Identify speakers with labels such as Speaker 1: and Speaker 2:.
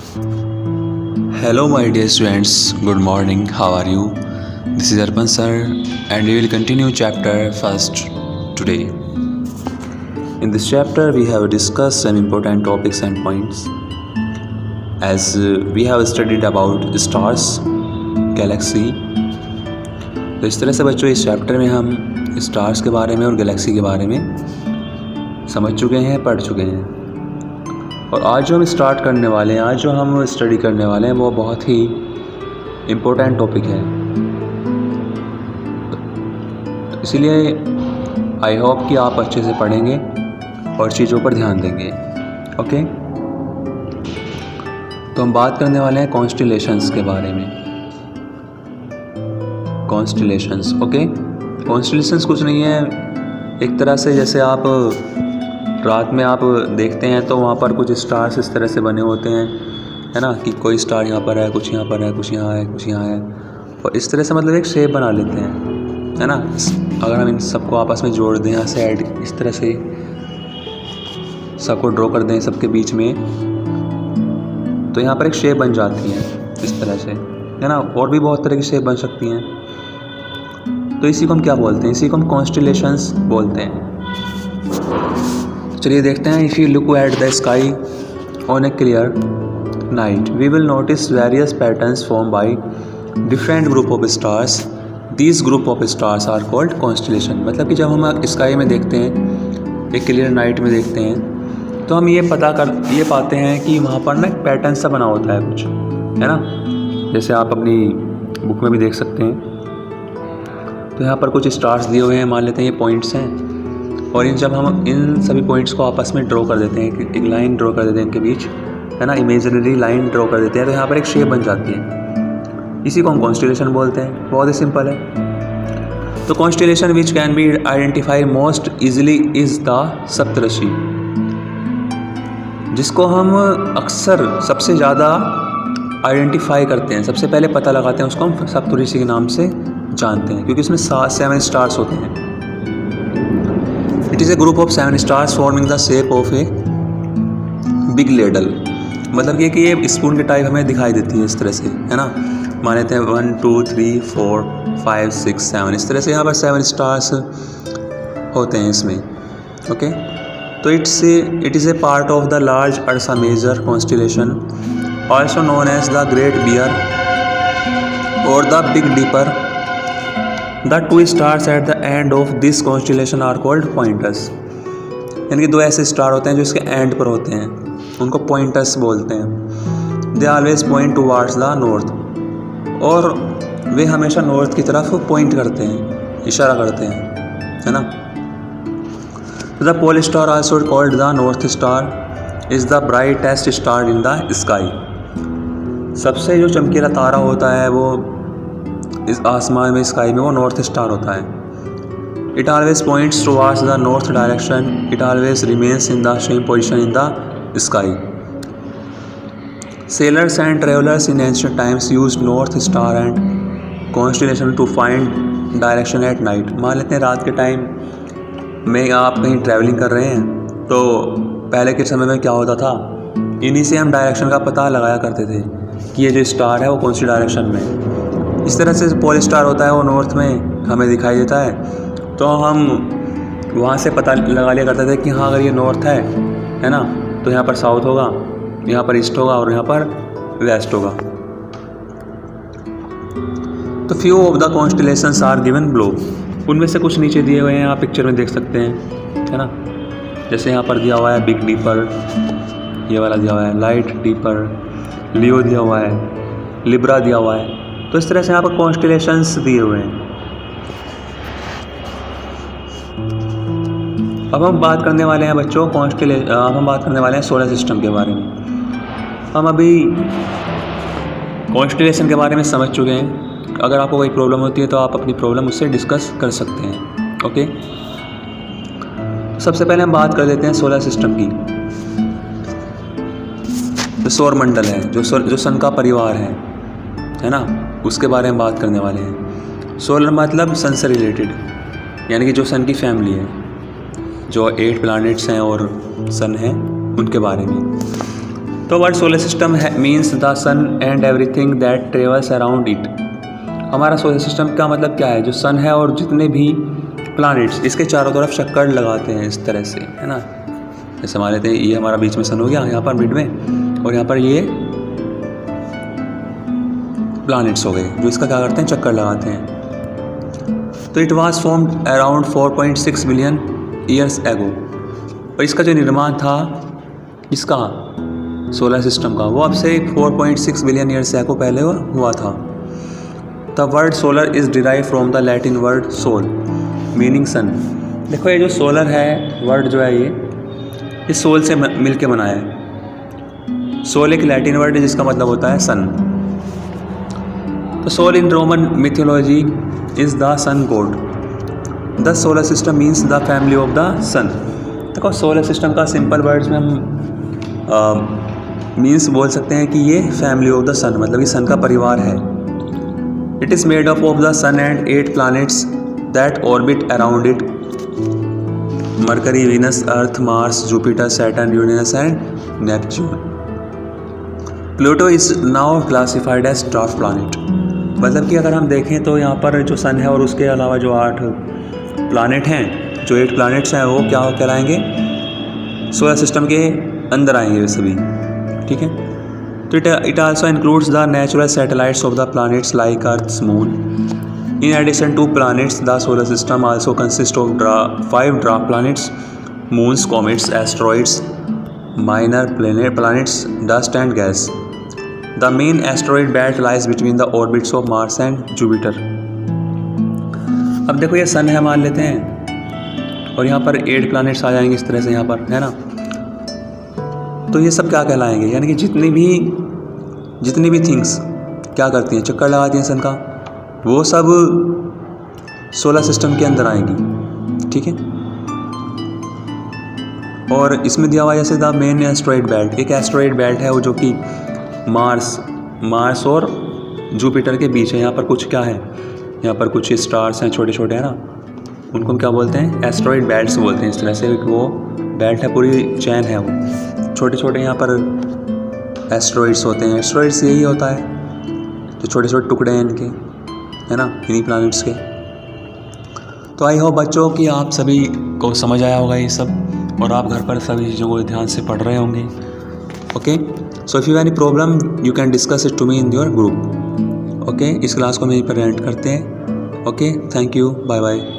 Speaker 1: Hello, my dear students. Good morning. How are you? This is Arpan sir, and we will continue chapter first today. In this chapter, we have discussed some important topics and points. As we have studied about stars, galaxy. तो इस तरह से बच्चों इस chapter में हम stars के बारे में और गैलेक्सी के बारे में समझ चुके हैं, पढ़ चुके हैं। और आज जो हम स्टार्ट करने वाले हैं, आज जो हम स्टडी करने वाले हैं, वो बहुत ही इम्पोर्टेंट टॉपिक है। तो इसीलिए आई होप कि आप अच्छे से पढ़ेंगे और चीज़ों पर ध्यान देंगे। ओके, तो हम बात करने वाले हैं कॉन्स्टिलेशंस के बारे में। Constellations, okay. कॉन्स्टिलेशंस कुछ नहीं है, एक तरह से जैसे आप रात में आप देखते हैं तो वहाँ पर कुछ स्टार्स इस तरह से बने होते हैं, है ना, कि कोई स्टार यहाँ पर है, कुछ यहाँ पर है, कुछ यहाँ है, कुछ यहाँ है, और इस तरह से मतलब एक शेप बना लेते हैं, है ना। अगर हम इन सबको आपस में जोड़ दें, यहाँ से ऐड इस तरह से सबको ड्रॉ कर दें सबके बीच में, तो यहाँ पर एक शेप बन जाती है इस तरह से, है ना। और भी बहुत तरह की शेप बन सकती हैं। तो इसी को हम क्या बोलते हैं? इसी को हम कॉन्स्टिलेशंस बोलते हैं। चलिए देखते हैं। If you look at the sky on a clear night we will notice various patterns form by different group of stars. These group of stars are called constellation. मतलब कि जब हम स्काई में देखते हैं, एक क्लियर नाइट में देखते हैं, तो हम ये पाते हैं कि वहाँ पर ना एक पैटर्न सा बना होता है कुछ, है ना। जैसे आप अपनी बुक में भी देख सकते हैं। तो यहाँ पर कुछ स्टार्स दिए हुए हैं, मान लेते हैं ये पॉइंट्स हैं, और जब हम इन सभी पॉइंट्स को आपस में ड्रॉ कर देते हैं, एक लाइन ड्रॉ कर देते हैं इनके बीच, है ना, इमेजिनरी लाइन ड्रॉ कर देते हैं, तो यहाँ पर एक शेप बन जाती है। इसी को हम कॉन्स्टिलेशन बोलते हैं। बहुत ही सिंपल है। तो constellation which can be identify most easily is the Saptarishi, जिसको हम अक्सर सबसे ज़्यादा आइडेंटिफाई करते हैं, सबसे पहले पता लगाते हैं, उसको हम सप्तऋषि के नाम से जानते हैं, क्योंकि इसमें 7 स्टार्स होते हैं। It is A group of 7 stars forming the shape of a big ladle. मतलब ये कि ये स्पून के टाइप हमें दिखाई देती है इस तरह से, है ना। मान लेते हैं 1 2 3 4 5 6 7, इस तरह से यहाँ पर 7 स्टार्स होते हैं इसमें। ओके, तो it is a part of the large ursa major constellation also known as the great bear और the big dipper. The 2 stars at the end of this constellation are called pointers। यानी कि 2 ऐसे star होते हैं जो इसके and पर होते हैं, उनको पॉइंटर्स बोलते हैं। They always point towards the north, और वे हमेशा नॉर्थ की तरफ पॉइंट करते हैं, इशारा करते हैं, है ना। The pole star also called the north star is the brightest star in the sky। सबसे जो चमकीला तारा होता है वो इस आसमान में, स्काई में, वो नॉर्थ स्टार होता है। It always points towards the north direction. It always remains in the same position in the sky. Sailors and travellers in ancient times used north star and constellation to find direction at night. मान लेते हैं रात के time में आप कहीं travelling कर रहे हैं, तो पहले के समय में क्या होता था, इन्हीं से हम डायरेक्शन का पता लगाया करते थे कि ये जो स्टार है वो कौन सी डायरेक्शन में है। इस तरह से पोल स्टार होता है, वो नॉर्थ में हमें दिखाई देता है, तो हम वहाँ से पता लगा लिया करते थे कि हाँ अगर ये नॉर्थ है ना, तो यहाँ पर साउथ होगा, यहाँ पर ईस्ट होगा और यहाँ पर वेस्ट होगा। तो few of the constellations are given below. उनमें से कुछ नीचे दिए हुए हैं, आप पिक्चर में देख सकते हैं, है ना। जैसे यहाँ पर दिया हुआ है बिग डीपर, ये वाला दिया हुआ है लाइट डीपर, लियो दिया हुआ है, लिब्रा दिया हुआ है। तो इस तरह से यहाँ पर कॉन्स्टिलेशंस दिए हुए हैं। अब हम बात करने वाले हैं बच्चों अब हम बात करने वाले हैं सोलर सिस्टम के बारे में। हम अभी कॉन्स्टिलेशन के बारे में समझ चुके हैं। अगर आपको कोई प्रॉब्लम होती है तो आप अपनी प्रॉब्लम उससे डिस्कस कर सकते हैं। ओके, सबसे पहले हम बात कर लेते हैं सोलर सिस्टम की। जो सौर मंडल है, जो सन का परिवार है ना, उसके बारे में बात करने वाले हैं। सोलर मतलब सन से रिलेटेड, यानी कि जो सन की फैमिली है, जो 8 प्लैनेट्स हैं और सन है, उनके बारे में। तो word solar system means the sun and everything that travels around it. हमारा सोलर सिस्टम का मतलब क्या है, जो सन है और जितने भी प्लैनेट्स इसके चारों तरफ चक्कर लगाते हैं इस तरह से, है ना। जैसे मान लेते हैं ये हमारा बीच में सन हो गया यहाँ पर मिड में, और यहाँ पर ये प्लैनेट्स हो गए जो इसका क्या करते हैं, चक्कर लगाते हैं। तो it was formed around 4.6 billion years ago. और इसका जो निर्माण था इसका सोलर सिस्टम का, वो अब से 4.6 बिलियन ईयर्स एगो पहले हुआ था। The word solar is derive from the Latin word sol meaning sun. देखो ये जो सोलर है वर्ड जो है ये सोल से मिल के बना है। सोल एक लैटिन वर्ड है जिसका मतलब होता है सन। तो sol in Roman mythology is the sun god. The solar system means the family of the sun. देखो सोलर सिस्टम का सिंपल वर्ड्स में हम मीन्स बोल सकते हैं कि ये फैमिली ऑफ द सन, मतलब ये सन का परिवार है। It is made up of the sun and 8 planets that orbit around it, Mercury, Venus, Earth, Mars, Jupiter, Saturn, Uranus and Neptune. Pluto is now classified as dwarf planet. मतलब कि अगर हम देखें तो यहाँ पर जो सन है और उसके अलावा जो 8 प्लैनेट हैं, जो 8 प्लैनेट्स हैं, वो क्या कहलाएंगे, सोलर सिस्टम के अंदर आएंगे वे सभी, ठीक है। तो it also includes the natural satellites of the planets like earth, moon. In addition to planets the solar system also consist of 5 dwarf planets, moons, comets, asteroids, minor planets, dust and gas. The main asteroid belt lies between the orbits of Mars and Jupiter। अब देखो ये सन है मान लेते हैं, और यहाँ पर 8 प्लैनेट्स आ जाएंगे इस तरह से यहाँ पर, है ना। तो ये सब क्या कहलाएंगे, यानी कि जितनी भी थिंग्स क्या करती हैं, चक्कर लगाती हैं सन का, वो सब सोलर सिस्टम के अंदर आएंगी, ठीक है। और इसमें दिया हुआ जैसे द मेन एस्ट्रॉइड बेल्ट, एक एस्ट्रॉइड बेल्ट है वो जो कि मार्स और जुपिटर के बीच है। यहाँ पर कुछ क्या है, यहाँ पर कुछ स्टार्स हैं छोटे छोटे, है ना, उनको हम क्या बोलते हैं, एस्ट्रॉइड बेल्ट्स बोलते हैं। इस तरह से वो बेल्ट है, पूरी चैन है, वो छोटे छोटे यहाँ पर एस्ट्रॉइड्स होते हैं। एस्ट्रॉइड्स यही होता है जो छोटे छोटे टुकड़े हैं इनके, है ना, इन्हीं प्लैनेट्स के। तो आई होप बच्चों कि आप सभी को समझ आया होगा ये सब, और आप घर पर सभी चीज़ों को ध्यान से पढ़ रहे होंगे। Okay, so if you have any problem you can discuss it to me in your group. Okay, इस क्लास को हम यहीं पर एंड करते हैं। Okay, thank you, bye bye.